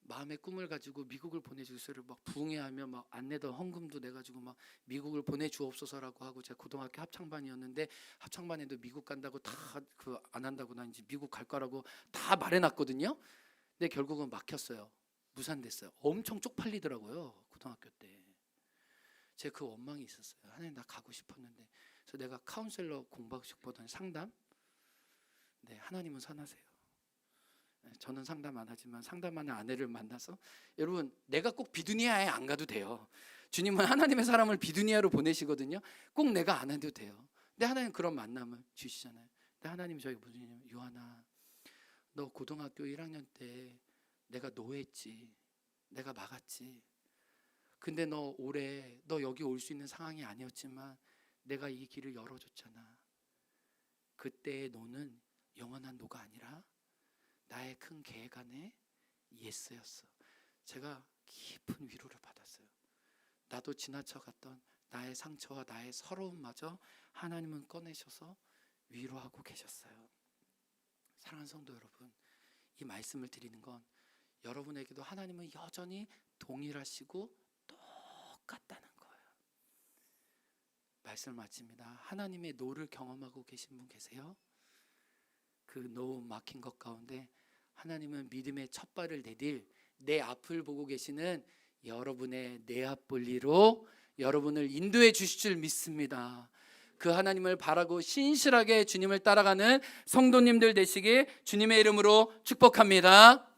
Speaker 1: 마음의 꿈을 가지고 미국을 보내주소서를 막 부응해하며 막 안 내던 헌금도 내가지고 막 미국을 보내주옵소서라고 하고, 제가 고등학교 합창반이었는데 합창반에도 미국 간다고 다 그 안 한다고 난 이제 미국 갈 거라고 다 말해놨거든요. 근데 결국은 막혔어요. 무산됐어요. 엄청 쪽팔리더라고요. 고등학교 때 제가 그 원망이 있었어요. 하나님 나 가고 싶었는데. 그래서 내가 카운셀러 공부하고 싶었던 상담, 네, 하나님은 선하세요. 저는 상담 안 하지만 상담하는 아내를 만나서, 여러분 내가 꼭 비두니아에 안 가도 돼요. 주님은 하나님의 사람을 비두니아로 보내시거든요. 꼭 내가 안 해도 돼요. 근데 하나님 그런 만남을 주시잖아요. 근데 하나님이 저에게 무슨 얘기냐면, 요한아 너 고등학교 1학년 때 내가 노했지, 내가 막았지. 근데 너 올해 너 여기 올 수 있는 상황이 아니었지만 내가 이 길을 열어줬잖아. 그때의 너는 영원한 노가 아니라 나의 큰 계획 안에 예스였어. 제가 깊은 위로를 받았어요. 나도 지나쳐갔던 나의 상처와 나의 서러움마저 하나님은 꺼내셔서 위로하고 계셨어요. 사랑하는 성도 여러분, 이 말씀을 드리는 건 여러분에게도 하나님은 여전히 동일하시고 똑같다는 거예요. 말씀을 마칩니다. 하나님의 노를 경험하고 계신 분 계세요? 그 노 막힌 것 가운데 하나님은 믿음의 첫 발을 내딜 내 앞을 보고 계시는 여러분의 내 앞 볼리로 여러분을 인도해 주실 줄 믿습니다. 그 하나님을 바라고 신실하게 주님을 따라가는 성도님들 되시길 주님의 이름으로 축복합니다.